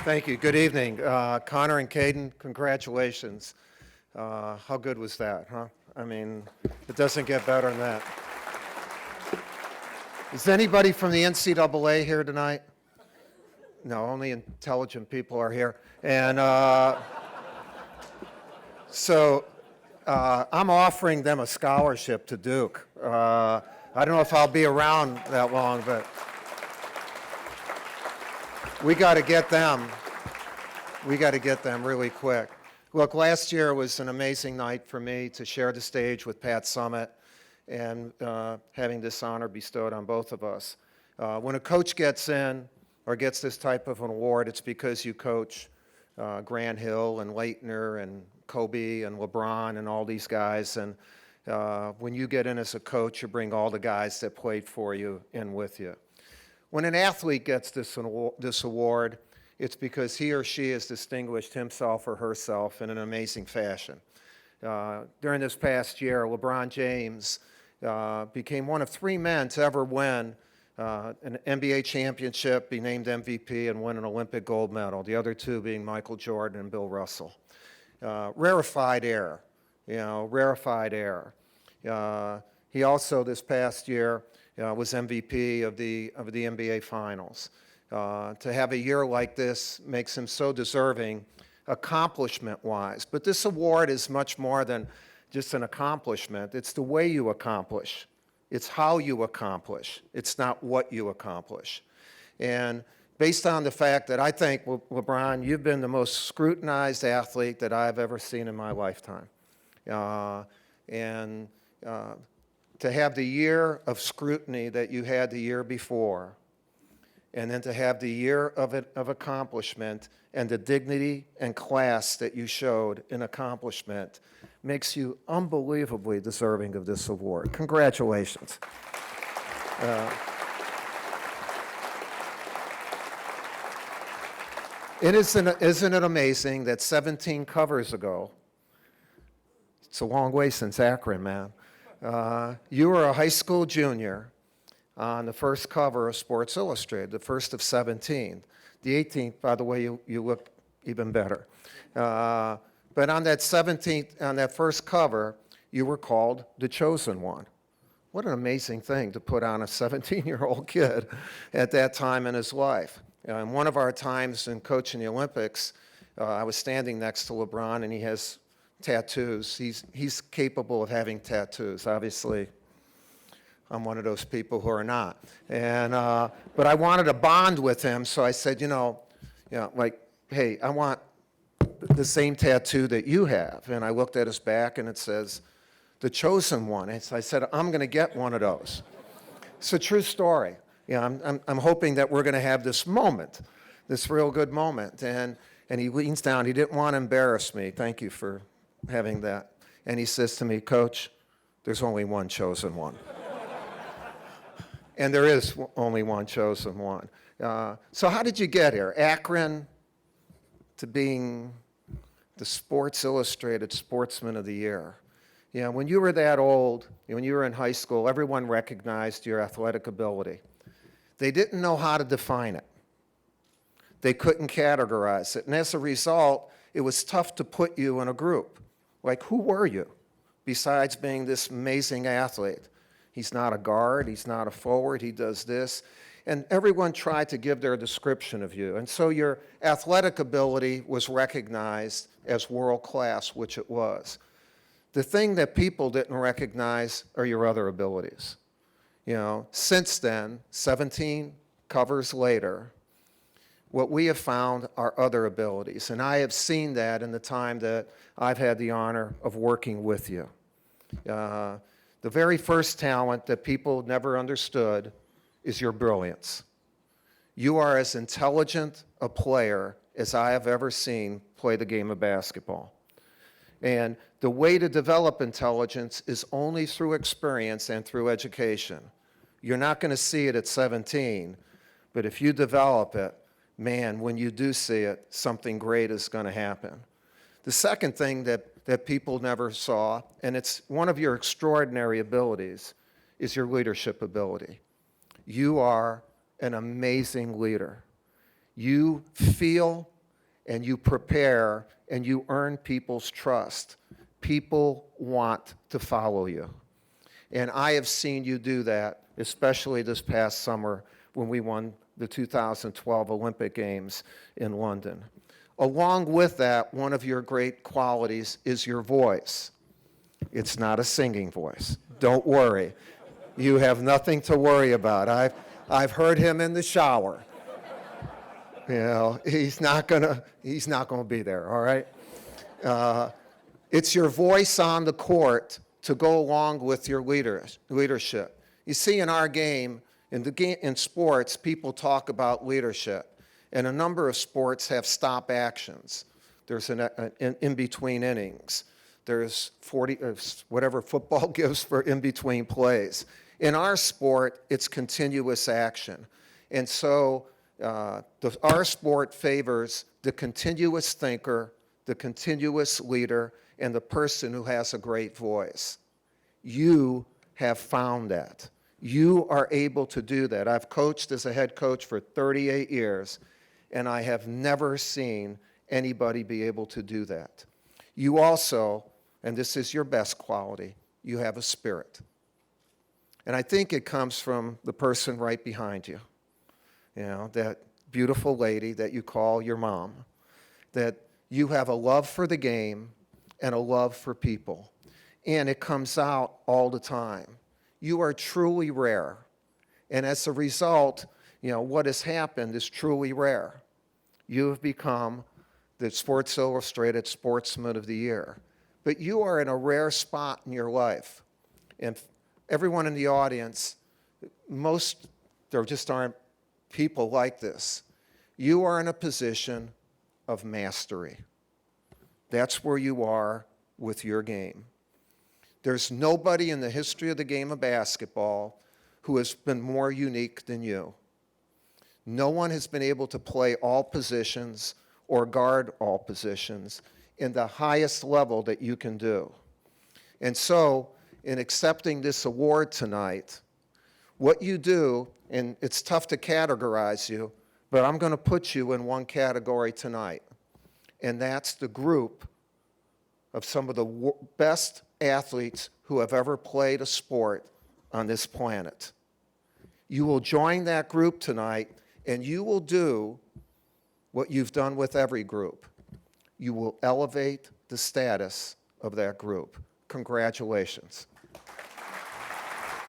Thank you. Good evening. Connor and Caden, congratulations. How good was that, huh? I mean, it doesn't get better than that. Is anybody from the NCAA here tonight? No, only intelligent people are here. And I'm offering them a scholarship to Duke. I don't know if I'll be around that long, but we got to get them. We got to get them really quick. Look, last year was an amazing night for me to share the stage with Pat Summitt and having this honor bestowed on both of us. When a coach gets in or gets this type of an award, it's because you coach Grant Hill and Leitner and Kobe and LeBron and all these guys. And when you get in as a coach, you bring all the guys that played for you in with you. When an athlete gets this award, it's because he or she has distinguished himself or herself in an amazing fashion. During this past year, LeBron James became one of 3 men to ever win an NBA championship, be named MVP, and win an Olympic gold medal, the other 2 being Michael Jordan and Bill Russell. Rarefied air, rarefied air. He also, this past year, was MVP of the NBA Finals. To have a year like this makes him so deserving, accomplishment-wise. But this award is much more than just an accomplishment. It's the way you accomplish. It's how you accomplish. It's not what you accomplish. And based on the fact that I think, LeBron, you've been the most scrutinized athlete that I've ever seen in my lifetime. To have the year of scrutiny that you had the year before, and then to have the year of accomplishment and the dignity and class that you showed in accomplishment makes you unbelievably deserving of this award. Congratulations. Isn't it amazing that 17 covers ago, it's a long way since Akron, man, you were a high school junior on the first cover of Sports Illustrated, the first of 17. The 18th, by the way, you look even better. But on that 17th, on that first cover, you were called the chosen one. What an amazing thing to put on a 17-year-old kid at that time in his life. And one of our times in coaching the Olympics, I was standing next to LeBron, and he has tattoos. He's capable of having tattoos. Obviously, I'm one of those people who are not. And but I wanted to bond with him, so I said, hey, I want the same tattoo that you have. And I looked at his back, and it says, the chosen one. And so I said, I'm going to get one of those. It's a true story. I'm hoping that we're going to have this moment, this real good moment. And he leans down. He didn't want to embarrass me. Thank you for having that. And he says to me, Coach, there's only one chosen one. And there is only one chosen one. So how did you get here? Akron to being the Sports Illustrated Sportsman of the Year. When you were that old, when you were in high school, everyone recognized your athletic ability. They didn't know how to define it. They couldn't categorize it. And as a result, it was tough to put you in a group. Like, who were you besides being this amazing athlete? He's not a guard. He's not a forward. He does this. And everyone tried to give their description of you. And so your athletic ability was recognized as world class, which it was. The thing that people didn't recognize are your other abilities. Since then, 17 covers later, what we have found are other abilities. And I have seen that in the time that I've had the honor of working with you. The very first talent that people never understood is your brilliance. You are as intelligent a player as I have ever seen play the game of basketball. And the way to develop intelligence is only through experience and through education. You're not going to see it at 17, but if you develop it, man, when you do see it, something great is going to happen. The second thing that people never saw, and it's one of your extraordinary abilities, is your leadership ability. You are an amazing leader. You feel and you prepare and you earn people's trust, people want to follow you. And I have seen you do that, especially this past summer when we won the 2012 Olympic Games in London. Along with that, one of your great qualities is your voice. It's not a singing voice. Don't worry. You have nothing to worry about. I've heard him in the shower. You know, he's not gonna be there, all right? It's your voice on the court to go along with your leadership. You see, in our game, in sports, people talk about leadership, and a number of sports have stop actions. There's an in-between innings. There's 40, whatever football gives for in-between plays. In our sport, it's continuous action. And so our sport favors the continuous thinker, the continuous leader, and the person who has a great voice. You have found that. You are able to do that. I've coached as a head coach for 38 years, and I have never seen anybody be able to do that. You also, and this is your best quality, you have a spirit. And I think it comes from the person right behind you. You know, that beautiful lady that you call your mom, that you have a love for the game and a love for people. And it comes out all the time. You are truly rare. And as a result, you know, what has happened is truly rare. You have become the Sports Illustrated Sportsman of the Year. But you are in a rare spot in your life. And everyone in the audience, there just aren't people like this. You are in a position of mastery. That's where you are with your game. There's nobody in the history of the game of basketball who has been more unique than you. No one has been able to play all positions or guard all positions in the highest level that you can do. And so, in accepting this award tonight, what you do, and it's tough to categorize you, but I'm going to put you in one category tonight, and that's the group of some of the best athletes who have ever played a sport on this planet. You will join that group tonight, and you will do what you've done with every group. You will elevate the status of that group. Congratulations.